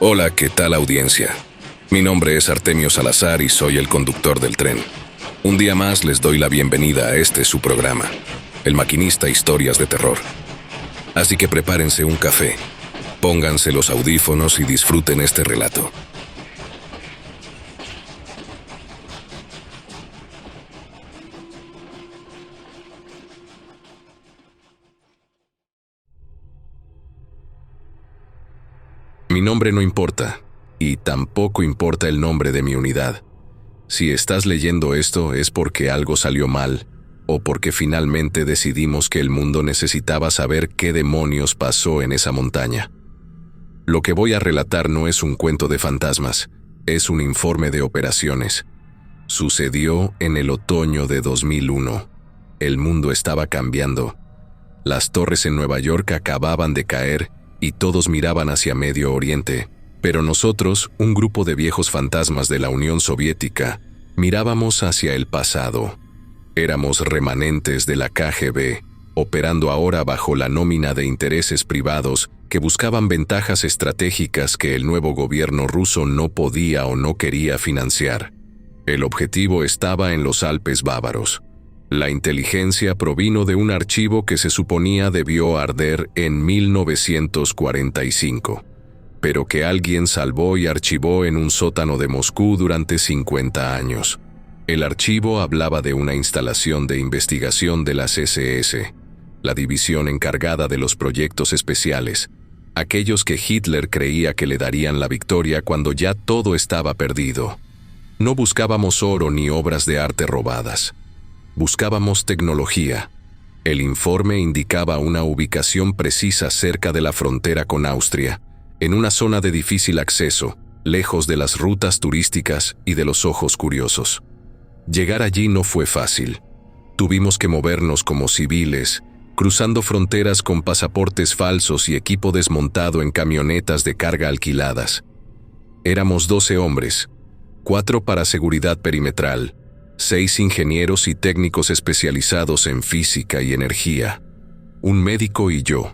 Hola, ¿qué tal audiencia? Mi nombre es Artemio Salazar y soy el conductor del tren. Un día más les doy la bienvenida a este su programa, El Maquinista Historias de Terror. Así que prepárense un café, pónganse los audífonos y disfruten este relato. Mi nombre no importa, y tampoco importa el nombre de mi unidad. Si estás leyendo esto es porque algo salió mal, o porque finalmente decidimos que el mundo necesitaba saber qué demonios pasó en esa montaña. Lo que voy a relatar no es un cuento de fantasmas, es un informe de operaciones. Sucedió en el otoño de 2001. El mundo estaba cambiando. Las torres en Nueva York acababan de caer y todos miraban hacia Medio Oriente, pero nosotros, un grupo de viejos fantasmas de la Unión Soviética, mirábamos hacia el pasado. Éramos remanentes de la KGB, operando ahora bajo la nómina de intereses privados que buscaban ventajas estratégicas que el nuevo gobierno ruso no podía o no quería financiar. El objetivo estaba en los Alpes bávaros. La inteligencia provino de un archivo que se suponía debió arder en 1945, pero que alguien salvó y archivó en un sótano de Moscú durante 50 años. El archivo hablaba de una instalación de investigación de las SS, la división encargada de los proyectos especiales, aquellos que Hitler creía que le darían la victoria cuando ya todo estaba perdido. No buscábamos oro ni obras de arte robadas. Buscábamos tecnología. El informe indicaba una ubicación precisa cerca de la frontera con Austria, en una zona de difícil acceso, lejos de las rutas turísticas y de los ojos curiosos. Llegar allí no fue fácil. Tuvimos que movernos como civiles, cruzando fronteras con pasaportes falsos y equipo desmontado en camionetas de carga alquiladas. Éramos 12 hombres, 4 para seguridad perimetral, 6 ingenieros y técnicos especializados en física y energía, un médico y yo,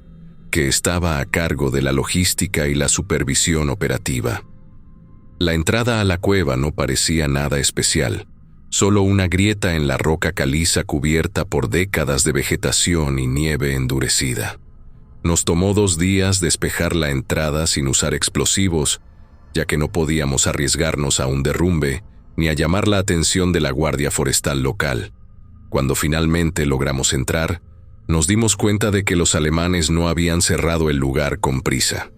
que estaba a cargo de la logística y la supervisión operativa. La entrada a la cueva no parecía nada especial, solo una grieta en la roca caliza cubierta por décadas de vegetación y nieve endurecida. Nos tomó 2 días despejar la entrada sin usar explosivos, ya que no podíamos arriesgarnos a un derrumbe ni a llamar la atención de la Guardia Forestal local. Cuando finalmente logramos entrar, nos dimos cuenta de que los alemanes no habían cerrado el lugar con prisa.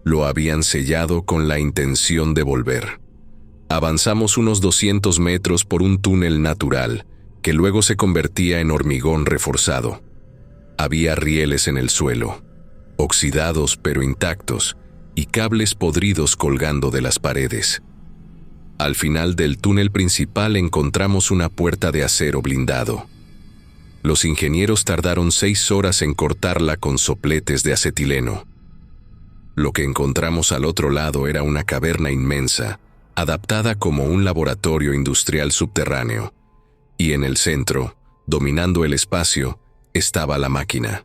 Lo habían sellado con la intención de volver. Avanzamos unos 200 metros por un túnel natural, que luego se convertía en hormigón reforzado. Había rieles en el suelo, oxidados pero intactos, y cables podridos colgando de las paredes. Al final del túnel principal encontramos una puerta de acero blindado. Los ingenieros tardaron 6 horas en cortarla con sopletes de acetileno. Lo que encontramos al otro lado era una caverna inmensa, adaptada como un laboratorio industrial subterráneo, y en el centro, dominando el espacio, estaba la máquina.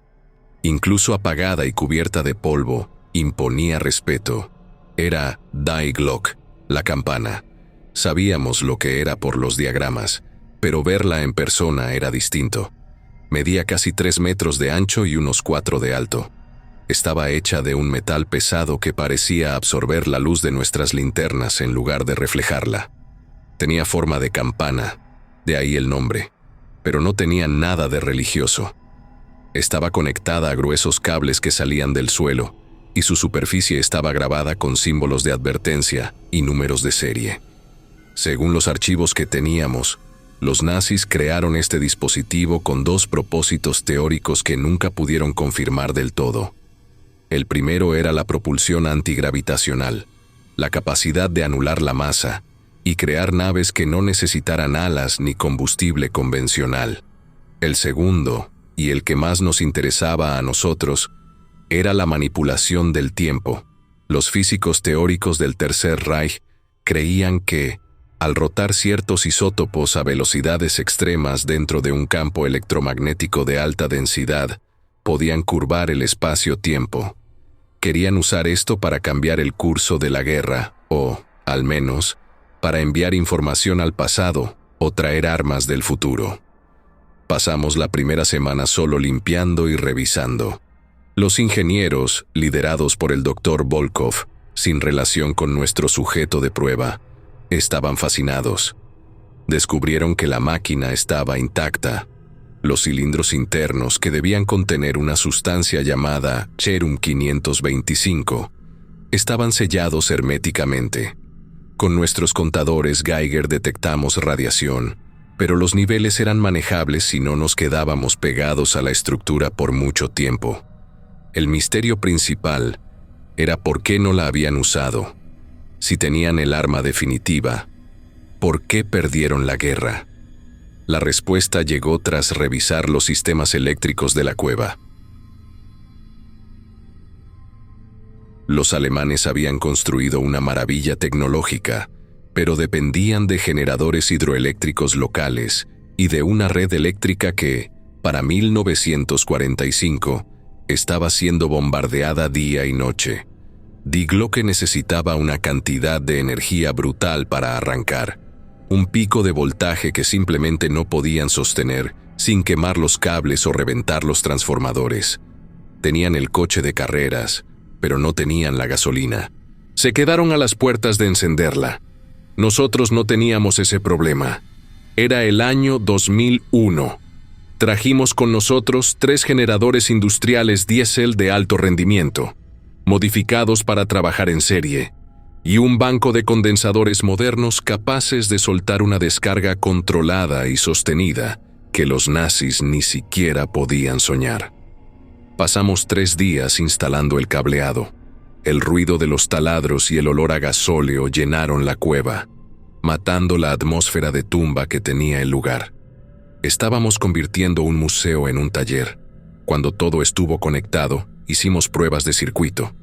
Incluso apagada y cubierta de polvo, imponía respeto. Era Die Glock, la campana. Sabíamos lo que era por los diagramas, pero verla en persona era distinto. Medía casi 3 metros de ancho y unos 4 de alto. Estaba hecha de un metal pesado que parecía absorber la luz de nuestras linternas en lugar de reflejarla. Tenía forma de campana, de ahí el nombre, pero no tenía nada de religioso. Estaba conectada a gruesos cables que salían del suelo, y su superficie estaba grabada con símbolos de advertencia y números de serie. Según los archivos que teníamos, los nazis crearon este dispositivo con 2 propósitos teóricos que nunca pudieron confirmar del todo. El primero era la propulsión antigravitacional, la capacidad de anular la masa y crear naves que no necesitaran alas ni combustible convencional. El segundo, y el que más nos interesaba a nosotros, era la manipulación del tiempo. Los físicos teóricos del Tercer Reich creían que, al rotar ciertos isótopos a velocidades extremas dentro de un campo electromagnético de alta densidad, podían curvar el espacio-tiempo. Querían usar esto para cambiar el curso de la guerra, o, al menos, para enviar información al pasado o traer armas del futuro. Pasamos la primera semana solo limpiando y revisando. Los ingenieros, liderados por el Dr. Volkov, sin relación con nuestro sujeto de prueba, estaban fascinados. Descubrieron que la máquina estaba intacta. Los cilindros internos, que debían contener una sustancia llamada Cerium 525, estaban sellados herméticamente. Con nuestros contadores Geiger detectamos radiación, pero los niveles eran manejables si no nos quedábamos pegados a la estructura por mucho tiempo. El misterio principal era por qué no la habían usado. Si tenían el arma definitiva, ¿por qué perdieron la guerra? La respuesta llegó tras revisar los sistemas eléctricos de la cueva. Los alemanes habían construido una maravilla tecnológica, pero dependían de generadores hidroeléctricos locales y de una red eléctrica que, para 1945, estaba siendo bombardeada día y noche. Die Glocke necesitaba una cantidad de energía brutal para arrancar, un pico de voltaje que simplemente no podían sostener sin quemar los cables o reventar los transformadores. Tenían el coche de carreras, pero no tenían la gasolina. Se quedaron a las puertas de encenderla. Nosotros no teníamos ese problema. Era el año 2001. Trajimos con nosotros 3 generadores industriales diésel de alto rendimiento, modificados para trabajar en serie, y un banco de condensadores modernos capaces de soltar una descarga controlada y sostenida que los nazis ni siquiera podían soñar. Pasamos 3 días instalando el cableado. El ruido de los taladros y el olor a gasóleo llenaron la cueva, matando la atmósfera de tumba que tenía el lugar. Estábamos convirtiendo un museo en un taller. Cuando todo estuvo conectado, hicimos pruebas de circuito.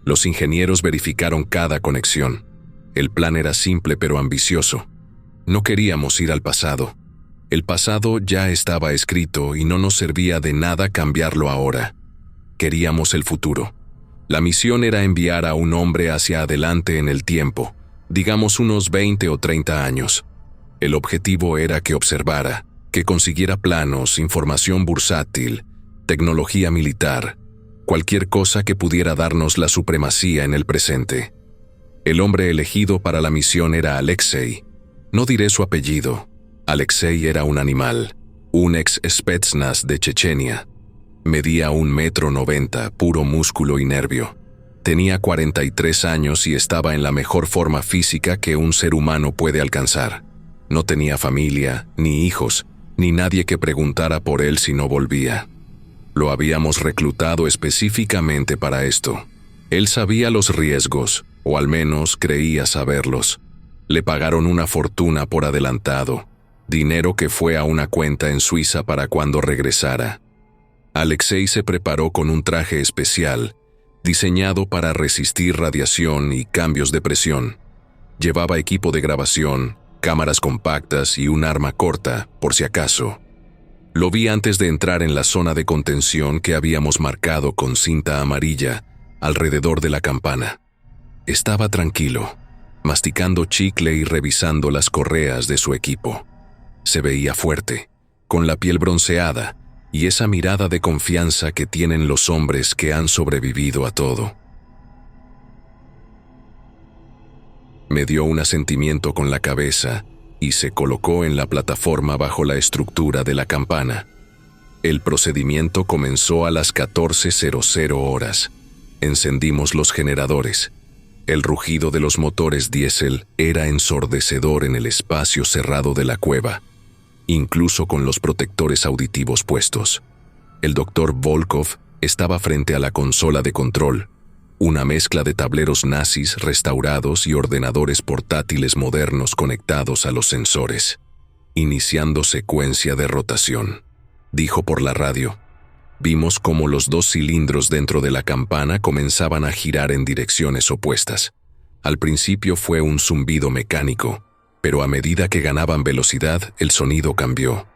Los ingenieros verificaron cada conexión. El plan era simple pero ambicioso. No queríamos ir al pasado. El pasado ya estaba escrito y no nos servía de nada cambiarlo ahora. Queríamos el futuro. La misión era enviar a un hombre hacia adelante en el tiempo, digamos unos 20 o 30 años. El objetivo era que observara, que consiguiera planos, información bursátil, tecnología militar, cualquier cosa que pudiera darnos la supremacía en el presente. El hombre elegido para la misión era Alexei. No diré su apellido. Alexei era un animal, un ex Spetsnaz de Chechenia. Medía 1,90 m, puro músculo y nervio. Tenía 43 años y estaba en la mejor forma física que un ser humano puede alcanzar. No tenía familia, ni hijos, ni nadie que preguntara por él si no volvía. Lo habíamos reclutado específicamente para esto. Él sabía los riesgos, o al menos creía saberlos. Le pagaron una fortuna por adelantado, dinero que fue a una cuenta en Suiza para cuando regresara. Alexei se preparó con un traje especial, diseñado para resistir radiación y cambios de presión. Llevaba equipo de grabación, cámaras compactas y un arma corta, por si acaso. Lo vi antes de entrar en la zona de contención que habíamos marcado con cinta amarilla alrededor de la campana. Estaba tranquilo, masticando chicle y revisando las correas de su equipo. Se veía fuerte, con la piel bronceada y esa mirada de confianza que tienen los hombres que han sobrevivido a todo. Me dio un asentimiento con la cabeza y se colocó en la plataforma bajo la estructura de la campana. El procedimiento comenzó a las 14:00 horas. Encendimos los generadores. El rugido de los motores diésel era ensordecedor en el espacio cerrado de la cueva, incluso con los protectores auditivos puestos. El Dr. Volkov estaba frente a la consola de control, una mezcla de tableros nazis restaurados y ordenadores portátiles modernos conectados a los sensores. Iniciando secuencia de rotación, dijo por la radio. Vimos cómo los 2 cilindros dentro de la campana comenzaban a girar en direcciones opuestas. Al principio fue un zumbido mecánico, pero a medida que ganaban velocidad, el sonido cambió.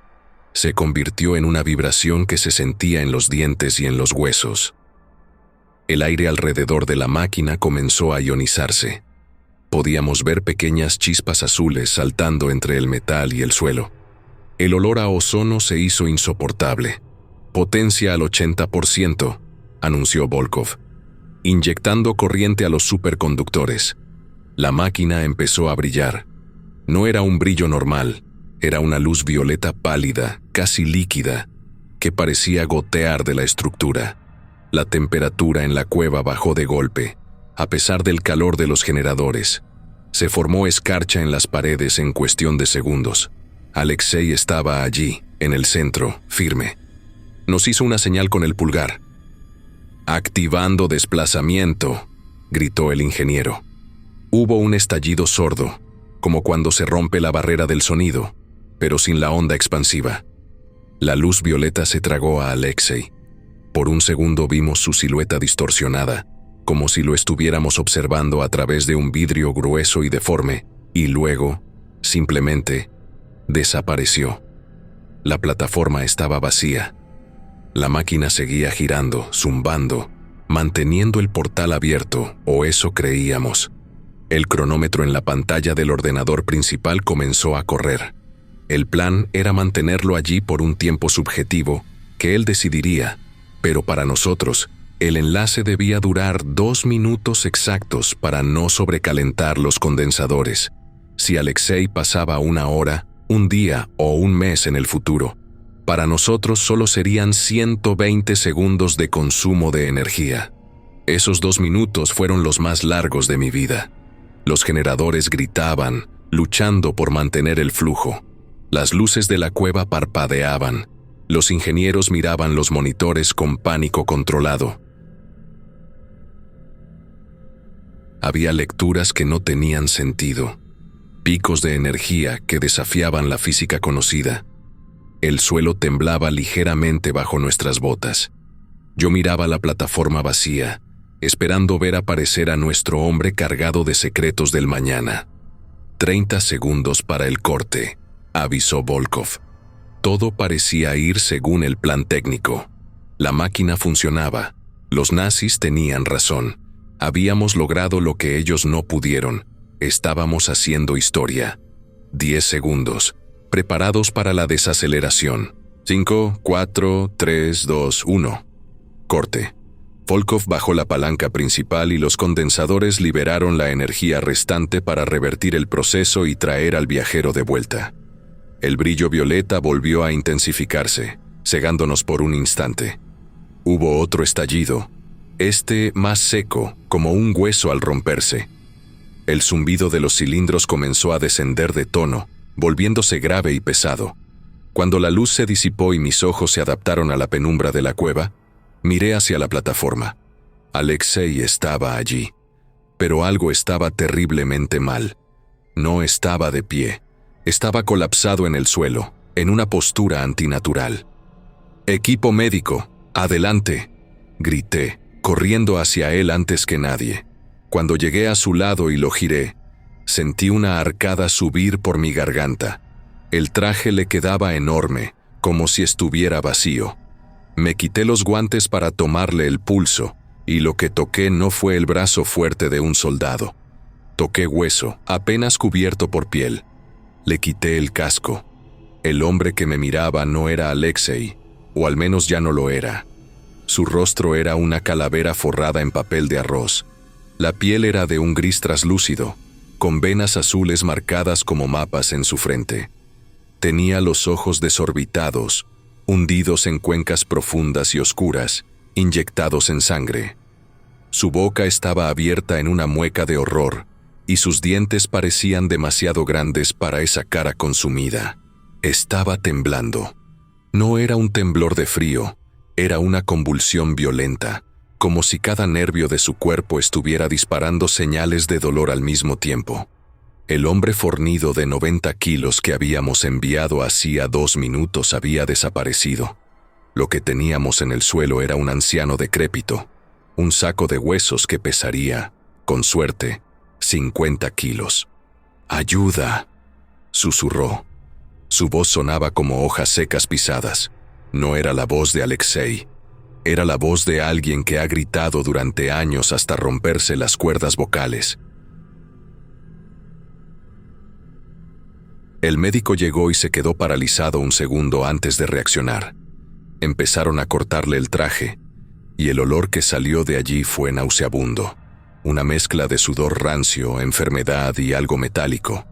se convirtió en una vibración que se sentía en los dientes y en los huesos. El aire alrededor de la máquina comenzó a ionizarse. Podíamos ver pequeñas chispas azules saltando entre el metal y el suelo. El olor a ozono se hizo insoportable. «Potencia al 80%», anunció Volkov, inyectando corriente a los superconductores. La máquina empezó a brillar. No era un brillo normal, era una luz violeta pálida, casi líquida, que parecía gotear de la estructura. La temperatura en la cueva bajó de golpe, a pesar del calor de los generadores. Se formó escarcha en las paredes en cuestión de segundos. Alexei estaba allí, en el centro, firme. Nos hizo una señal con el pulgar. «Activando desplazamiento», gritó el ingeniero. Hubo un estallido sordo, como cuando se rompe la barrera del sonido, pero sin la onda expansiva. La luz violeta se tragó a Alexei. Por un segundo vimos su silueta distorsionada, como si lo estuviéramos observando a través de un vidrio grueso y deforme, y luego, simplemente, desapareció. La plataforma estaba vacía. La máquina seguía girando, zumbando, manteniendo el portal abierto, o eso creíamos. El cronómetro en la pantalla del ordenador principal comenzó a correr. El plan era mantenerlo allí por un tiempo subjetivo, que él decidiría, pero para nosotros, el enlace debía durar 2 minutos exactos para no sobrecalentar los condensadores. Si Alexei pasaba 1 hora, un día o un mes en el futuro, para nosotros solo serían 120 segundos de consumo de energía. Esos 2 minutos fueron los más largos de mi vida. Los generadores gritaban, luchando por mantener el flujo. Las luces de la cueva parpadeaban. Los ingenieros miraban los monitores con pánico controlado. Había lecturas que no tenían sentido, picos de energía que desafiaban la física conocida. El suelo temblaba ligeramente bajo nuestras botas. Yo miraba la plataforma vacía, esperando ver aparecer a nuestro hombre cargado de secretos del mañana. 30 segundos para el corte, avisó Volkov. Todo parecía ir según el plan técnico. La máquina funcionaba. Los nazis tenían razón. Habíamos logrado lo que ellos no pudieron. Estábamos haciendo historia. 10 segundos, preparados para la desaceleración. 5, 4, 3, 2, 1. Corte. Volkov bajó la palanca principal y los condensadores liberaron la energía restante para revertir el proceso y traer al viajero de vuelta. El brillo violeta volvió a intensificarse, cegándonos por un instante. Hubo otro estallido, este más seco, como un hueso al romperse. El zumbido de los cilindros comenzó a descender de tono, volviéndose grave y pesado. Cuando la luz se disipó y mis ojos se adaptaron a la penumbra de la cueva, miré hacia la plataforma. Alexei estaba allí, pero algo estaba terriblemente mal. No estaba de pie. Estaba colapsado en el suelo, en una postura antinatural. «Equipo médico, adelante», grité, corriendo hacia él antes que nadie. Cuando llegué a su lado y lo giré, sentí una arcada subir por mi garganta. El traje le quedaba enorme, como si estuviera vacío. Me quité los guantes para tomarle el pulso, y lo que toqué no fue el brazo fuerte de un soldado. Toqué hueso, apenas cubierto por piel. Le quité el casco. El hombre que me miraba no era Alexei, o al menos ya no lo era. Su rostro era una calavera forrada en papel de arroz. La piel era de un gris traslúcido, con venas azules marcadas como mapas en su frente. Tenía los ojos desorbitados, hundidos en cuencas profundas y oscuras, inyectados en sangre. Su boca estaba abierta en una mueca de horror, y sus dientes parecían demasiado grandes para esa cara consumida. Estaba temblando. No era un temblor de frío, era una convulsión violenta, como si cada nervio de su cuerpo estuviera disparando señales de dolor al mismo tiempo. El hombre fornido de 90 kilos que habíamos enviado hacía 2 minutos había desaparecido. Lo que teníamos en el suelo era un anciano decrépito, un saco de huesos que pesaría, con suerte, 50 kilos. «¡Ayuda!», susurró. Su voz sonaba como hojas secas pisadas. No era la voz de Alexei. Era la voz de alguien que ha gritado durante años hasta romperse las cuerdas vocales. El médico llegó y se quedó paralizado un segundo antes de reaccionar. Empezaron a cortarle el traje, y el olor que salió de allí fue nauseabundo. Una mezcla de sudor rancio, enfermedad y algo metálico.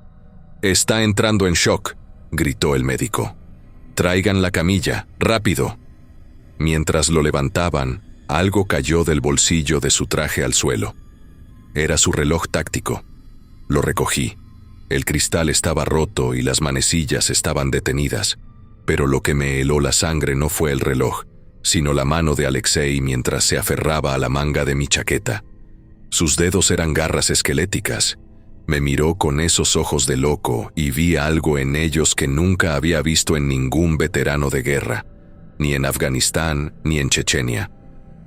«Está entrando en shock», gritó el médico. «Traigan la camilla, rápido». Mientras lo levantaban, algo cayó del bolsillo de su traje al suelo. Era su reloj táctico. Lo recogí. El cristal estaba roto y las manecillas estaban detenidas, pero lo que me heló la sangre no fue el reloj, sino la mano de Alexei mientras se aferraba a la manga de mi chaqueta. Sus dedos eran garras esqueléticas. Me miró con esos ojos de loco y vi algo en ellos que nunca había visto en ningún veterano de guerra, ni en Afganistán ni en Chechenia.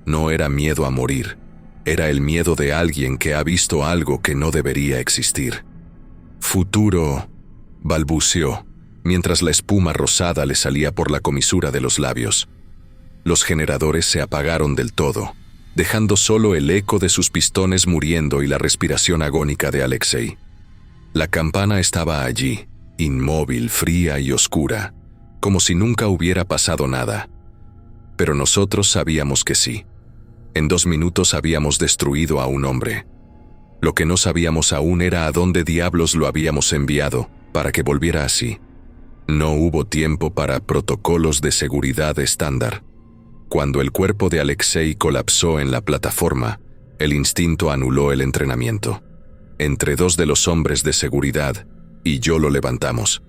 No era miedo a morir, era el miedo de alguien que ha visto algo que no debería existir. «Futuro», balbuceó, mientras la espuma rosada le salía por la comisura de los labios. Los generadores se apagaron del todo, dejando solo el eco de sus pistones muriendo y la respiración agónica de Alexei. La campana estaba allí, inmóvil, fría y oscura, como si nunca hubiera pasado nada. Pero nosotros sabíamos que sí. En 2 minutos habíamos destruido a un hombre. Lo que no sabíamos aún era a dónde diablos lo habíamos enviado para que volviera así. No hubo tiempo para protocolos de seguridad estándar. Cuando el cuerpo de Alexei colapsó en la plataforma, el instinto anuló el entrenamiento. Entre 2 de los hombres de seguridad y yo lo levantamos.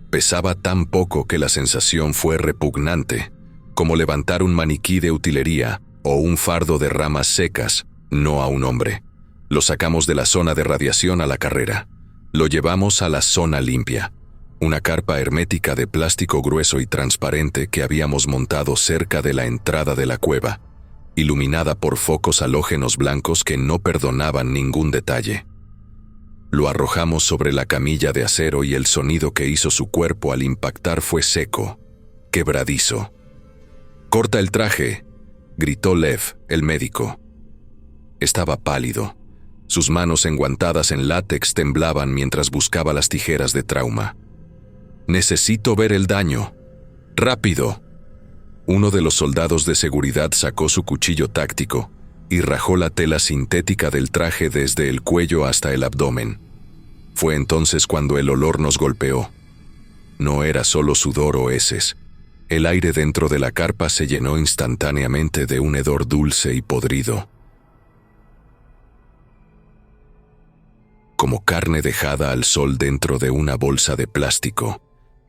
Pesaba tan poco que la sensación fue repugnante, como levantar un maniquí de utilería o un fardo de ramas secas, no a un hombre. Lo sacamos de la zona de radiación a la carrera. Lo llevamos a la zona limpia, una carpa hermética de plástico grueso y transparente que habíamos montado cerca de la entrada de la cueva, iluminada por focos halógenos blancos que no perdonaban ningún detalle. Lo arrojamos sobre la camilla de acero y el sonido que hizo su cuerpo al impactar fue seco, quebradizo. «Corta el traje», gritó Lev, el médico. Estaba pálido. Sus manos enguantadas en látex temblaban mientras buscaba las tijeras de trauma. «Necesito ver el daño. ¡Rápido!». Uno de los soldados de seguridad sacó su cuchillo táctico y rajó la tela sintética del traje desde el cuello hasta el abdomen. Fue entonces cuando el olor nos golpeó. No era solo sudor o heces. El aire dentro de la carpa se llenó instantáneamente de un hedor dulce y podrido. Como carne dejada al sol dentro de una bolsa de plástico,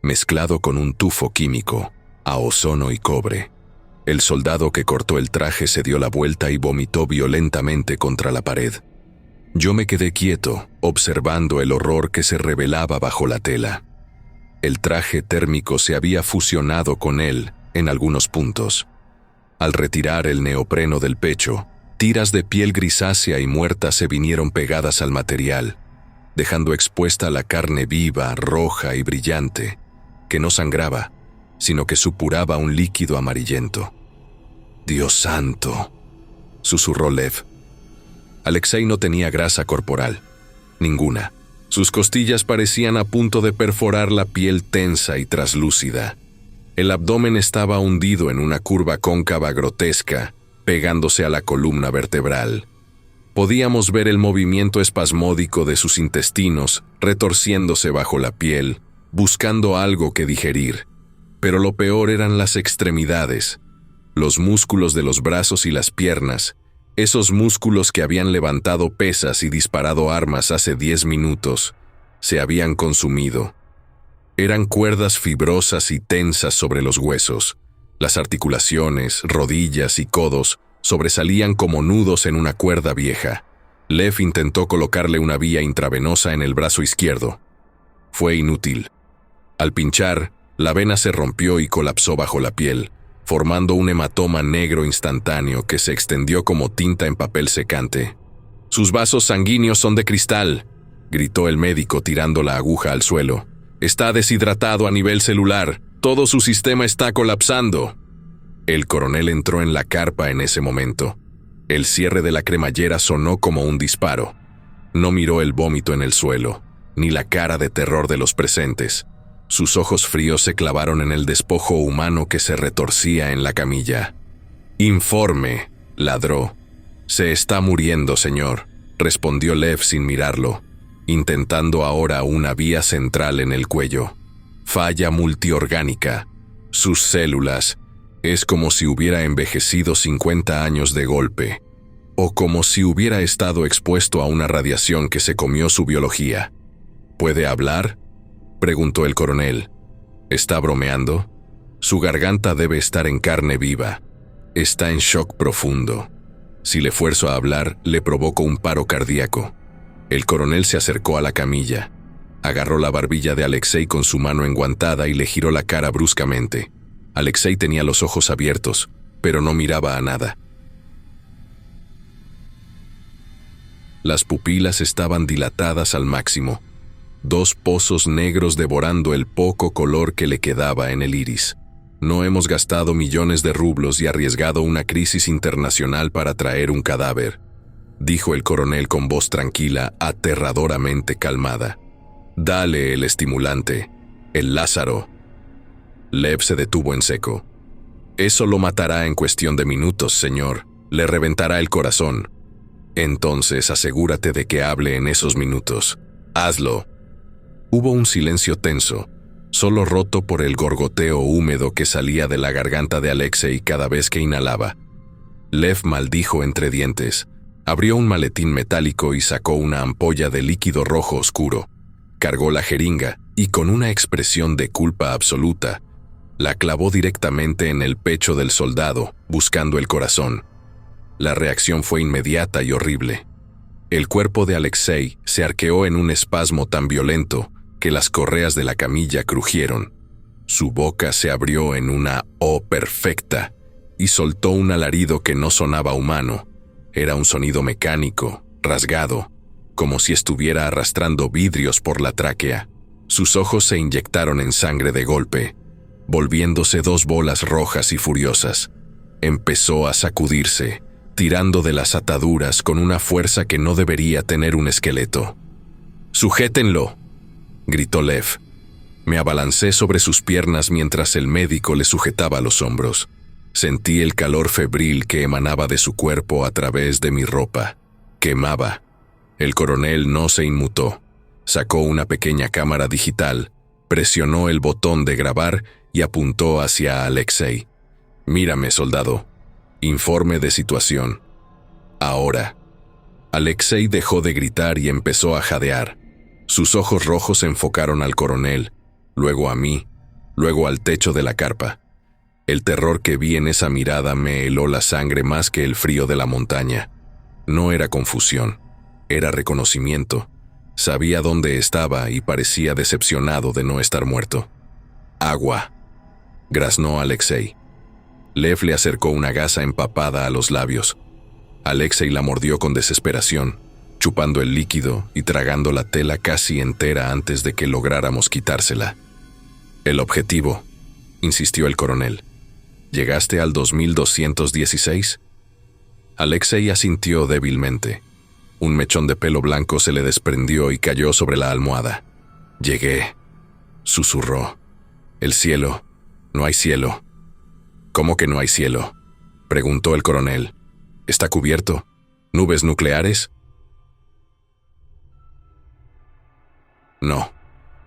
mezclado con un tufo químico, a ozono y cobre. El soldado que cortó el traje se dio la vuelta y vomitó violentamente contra la pared. Yo me quedé quieto, observando el horror que se revelaba bajo la tela. El traje térmico se había fusionado con él en algunos puntos. Al retirar el neopreno del pecho, tiras de piel grisácea y muerta se vinieron pegadas al material, dejando expuesta la carne viva, roja y brillante, que no sangraba, sino que supuraba un líquido amarillento. «Dios santo», susurró Lev. Alexei no tenía grasa corporal, ninguna. Sus costillas parecían a punto de perforar la piel tensa y traslúcida. El abdomen estaba hundido en una curva cóncava grotesca, pegándose a la columna vertebral. Podíamos ver el movimiento espasmódico de sus intestinos retorciéndose bajo la piel, buscando algo que digerir. Pero lo peor eran las extremidades, los músculos de los brazos y las piernas, esos músculos que habían levantado pesas y disparado armas hace 10 minutos, se habían consumido. Eran cuerdas fibrosas y tensas sobre los huesos. Las articulaciones, rodillas y codos sobresalían como nudos en una cuerda vieja. Lev intentó colocarle una vía intravenosa en el brazo izquierdo. Fue inútil. Al pinchar, la vena se rompió y colapsó bajo la piel, formando un hematoma negro instantáneo que se extendió como tinta en papel secante. «Sus vasos sanguíneos son de cristal», gritó el médico tirando la aguja al suelo. Está deshidratado a nivel celular. Todo su sistema está colapsando. El coronel entró en la carpa en ese momento. El cierre de la cremallera sonó como un disparo. No miró el vómito en el suelo, ni la cara de terror de los presentes. Sus ojos fríos se clavaron en el despojo humano que se retorcía en la camilla. «Informe», ladró. «Se está muriendo, señor», respondió Lev sin mirarlo, intentando ahora una vía central en el cuello. «Falla multiorgánica. Sus células. Es como si hubiera envejecido 50 años de golpe, o como si hubiera estado expuesto a una radiación que se comió su biología». «¿Puede hablar?», preguntó el coronel. ¿Está bromeando? Su garganta debe estar en carne viva. Está en shock profundo. Si le fuerzo a hablar, le provoco un paro cardíaco. El coronel se acercó a la camilla. Agarró la barbilla de Alexei con su mano enguantada y le giró la cara bruscamente. Alexei tenía los ojos abiertos, pero no miraba a nada. Las pupilas estaban dilatadas al máximo. 2 pozos negros devorando el poco color que le quedaba en el iris. No hemos gastado millones de rublos y arriesgado una crisis internacional para traer un cadáver, dijo el coronel con voz tranquila, aterradoramente calmada. Dale el estimulante, el Lázaro. Lev se detuvo en seco. Eso lo matará en cuestión de minutos, señor. Le reventará el corazón. Entonces asegúrate de que hable en esos minutos. Hazlo. Hubo un silencio tenso, solo roto por el gorgoteo húmedo que salía de la garganta de Alexei cada vez que inhalaba. Lev maldijo entre dientes, abrió un maletín metálico y sacó una ampolla de líquido rojo oscuro. Cargó la jeringa y, con una expresión de culpa absoluta, la clavó directamente en el pecho del soldado, buscando el corazón. La reacción fue inmediata y horrible. El cuerpo de Alexei se arqueó en un espasmo tan violento que las correas de la camilla crujieron. Su boca se abrió en una O perfecta y soltó un alarido que no sonaba humano. Era un sonido mecánico, rasgado, como si estuviera arrastrando vidrios por la tráquea. Sus ojos se inyectaron en sangre de golpe, volviéndose 2 bolas rojas y furiosas. Empezó a sacudirse, tirando de las ataduras con una fuerza que no debería tener un esqueleto. «¡Sujétenlo!», gritó Lev. Me abalancé sobre sus piernas mientras el médico le sujetaba los hombros. Sentí el calor febril que emanaba de su cuerpo a través de mi ropa. Quemaba. El coronel no se inmutó. Sacó una pequeña cámara digital, presionó el botón de grabar y apuntó hacia Alexei. «Mírame, soldado. Informe de situación. Ahora». Alexei dejó de gritar y empezó a jadear. Sus ojos rojos enfocaron al coronel, luego a mí, luego al techo de la carpa. El terror que vi en esa mirada me heló la sangre más que el frío de la montaña. No era confusión, era reconocimiento. Sabía dónde estaba y parecía decepcionado de no estar muerto. «Agua», graznó Alexei. Lev le acercó una gasa empapada a los labios. Alexei la mordió con desesperación, chupando el líquido y tragando la tela casi entera antes de que lográramos quitársela. «El objetivo», insistió el coronel. «¿Llegaste al 2216? Alexei asintió débilmente. Un mechón de pelo blanco se le desprendió y cayó sobre la almohada. «Llegué», susurró. «El cielo. No hay cielo». «¿Cómo que no hay cielo?», preguntó el coronel. «¿Está cubierto? ¿Nubes nucleares?». «No.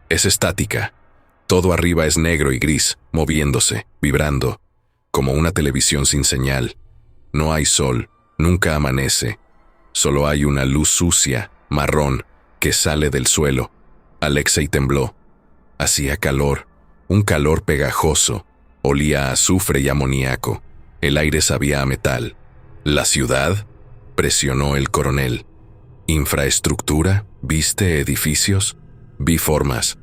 Es estática. Todo arriba es negro y gris, moviéndose, vibrando, como una televisión sin señal. No hay sol, nunca amanece. Solo hay una luz sucia, marrón, que sale del suelo». Alexei tembló. Hacía calor, un calor pegajoso. Olía a azufre y amoníaco. El aire sabía a metal. «¿La ciudad?», presionó el coronel. «¿Infraestructura? ¿Viste edificios?». «Vi formas.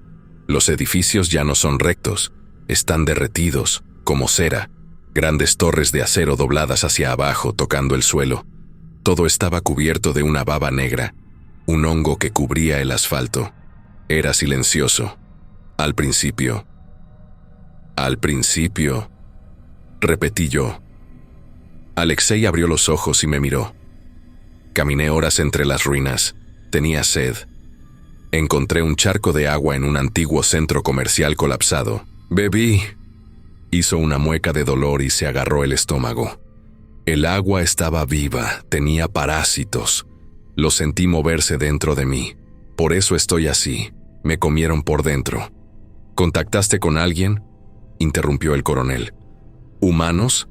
Los edificios ya no son rectos. Están derretidos, como cera. Grandes torres de acero dobladas hacia abajo, tocando el suelo. Todo estaba cubierto de una baba negra, un hongo que cubría el asfalto. Era silencioso. Al principio. Al principio, repetí yo. Alexei abrió los ojos y me miró. Caminé horas entre las ruinas. Tenía sed. Encontré un charco de agua en un antiguo centro comercial colapsado. Bebí. Hizo una mueca de dolor y se agarró el estómago. El agua estaba viva, tenía parásitos. Lo sentí moverse dentro de mí. Por eso estoy así. Me comieron por dentro. ¿Contactaste con alguien?, interrumpió el coronel. ¿Humanos?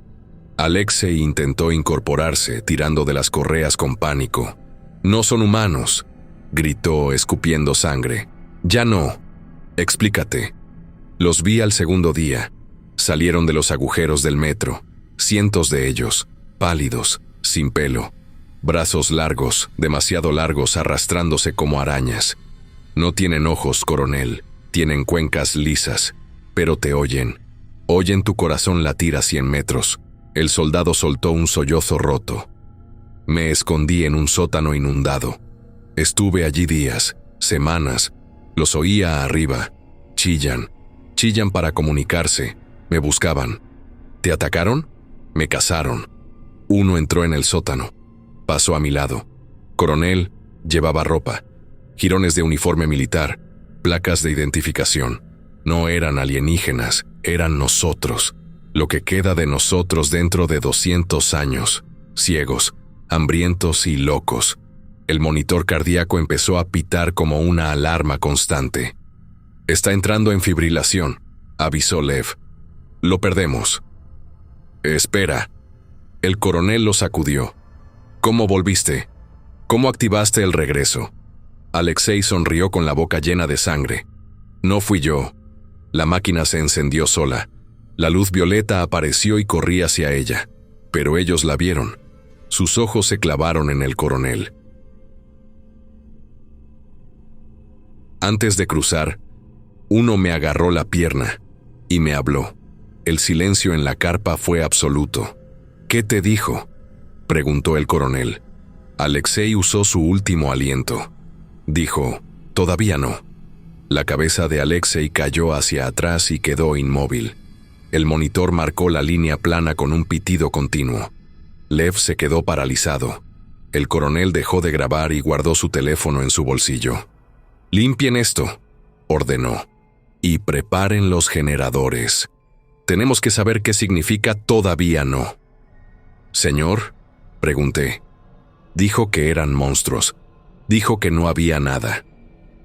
Alexei intentó incorporarse, tirando de las correas con pánico. «No son humanos», gritó, escupiendo sangre. «Ya no. Explícate». Los vi al segundo día. Salieron de los agujeros del metro, cientos de ellos, pálidos, sin pelo, brazos largos, demasiado largos, arrastrándose como arañas. No tienen ojos, coronel, tienen cuencas lisas, pero te oyen. Oyen tu corazón latir a 100 metros. El soldado soltó un sollozo roto. Me escondí en un sótano inundado. Estuve allí días, semanas. Los oía arriba. Chillan. Chillan para comunicarse. Me buscaban. ¿Te atacaron? Me cazaron. Uno entró en el sótano. Pasó a mi lado. Coronel, llevaba ropa. Jirones de uniforme militar. Placas de identificación. No eran alienígenas, eran nosotros. Lo que queda de nosotros dentro de 200 años. Ciegos, hambrientos y locos. El monitor cardíaco empezó a pitar como una alarma constante. «Está entrando en fibrilación», avisó Lev. «Lo perdemos». «Espera». El coronel lo sacudió. «¿Cómo volviste? ¿Cómo activaste el regreso?» Alexei sonrió con la boca llena de sangre. «No fui yo». La máquina se encendió sola. La luz violeta apareció y corrí hacia ella. Pero ellos la vieron. Sus ojos se clavaron en el coronel. Antes de cruzar, uno me agarró la pierna y me habló. El silencio en la carpa fue absoluto. «¿Qué te dijo?», preguntó el coronel. Alexei usó su último aliento. Dijo: «Todavía no». La cabeza de Alexei cayó hacia atrás y quedó inmóvil. El monitor marcó la línea plana con un pitido continuo. Lev se quedó paralizado. El coronel dejó de grabar y guardó su teléfono en su bolsillo. «Limpien esto», ordenó, «y preparen los generadores. Tenemos que saber qué significa todavía no». «Señor», pregunté. Dijo que eran monstruos. Dijo que no había nada.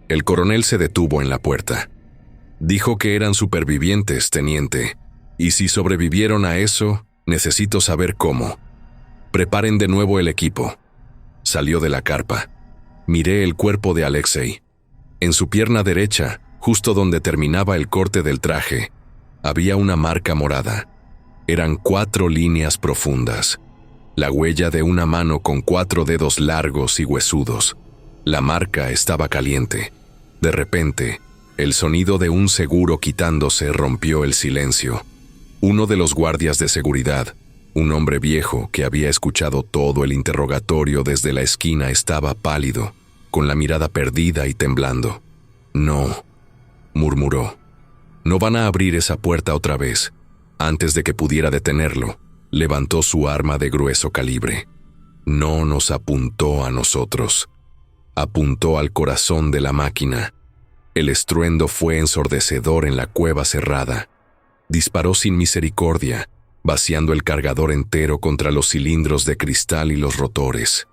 El coronel se detuvo en la puerta. Dijo que eran supervivientes, teniente, y si sobrevivieron a eso, necesito saber cómo. Preparen de nuevo el equipo. Salió de la carpa. Miré el cuerpo de Alexei. En su pierna derecha, justo donde terminaba el corte del traje, había una marca morada. Eran 4 líneas profundas. La huella de una mano con 4 dedos largos y huesudos. La marca estaba caliente. De repente, el sonido de un seguro quitándose rompió el silencio. Uno de los guardias de seguridad, un hombre viejo que había escuchado todo el interrogatorio desde la esquina, estaba pálido, con la mirada perdida y temblando. «No», murmuró. «No van a abrir esa puerta otra vez». Antes de que pudiera detenerlo, levantó su arma de grueso calibre. No nos apuntó a nosotros. Apuntó al corazón de la máquina. El estruendo fue ensordecedor en la cueva cerrada. Disparó sin misericordia, vaciando el cargador entero contra los cilindros de cristal y los rotores.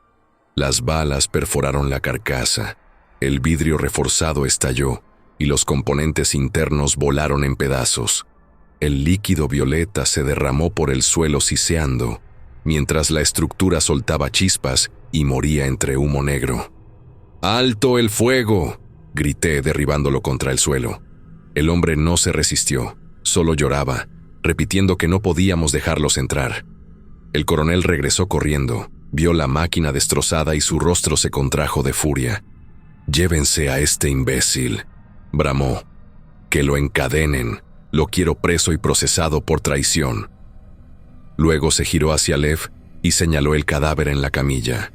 Las balas perforaron la carcasa, el vidrio reforzado estalló y los componentes internos volaron en pedazos. El líquido violeta se derramó por el suelo siseando, mientras la estructura soltaba chispas y moría entre humo negro. «¡Alto el fuego!», grité, derribándolo contra el suelo. El hombre no se resistió, solo lloraba, repitiendo que no podíamos dejarlos entrar. El coronel regresó corriendo, vio la máquina destrozada y su rostro se contrajo de furia. «Llévense a este imbécil», bramó. «Que lo encadenen. Lo quiero preso y procesado por traición». Luego se giró hacia Lev y señaló el cadáver en la camilla.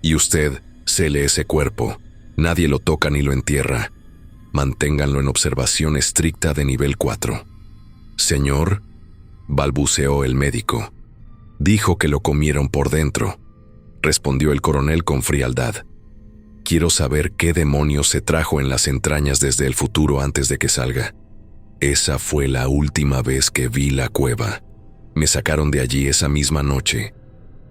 «Y usted, cele ese cuerpo. Nadie lo toca ni lo entierra. Manténganlo en observación estricta de nivel 4. Señor, balbuceó el médico. Dijo que lo comieron por dentro, respondió el coronel con frialdad. Quiero saber qué demonios se trajo en las entrañas desde el futuro antes de que salga. Esa fue la última vez que vi la cueva. Me sacaron de allí esa misma noche.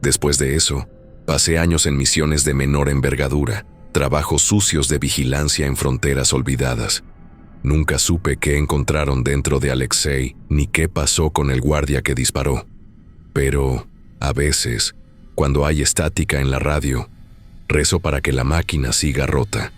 Después de eso, pasé años en misiones de menor envergadura, trabajos sucios de vigilancia en fronteras olvidadas. Nunca supe qué encontraron dentro de Alexei ni qué pasó con el guardia que disparó. Pero, a veces, cuando hay estática en la radio, rezo para que la máquina siga rota.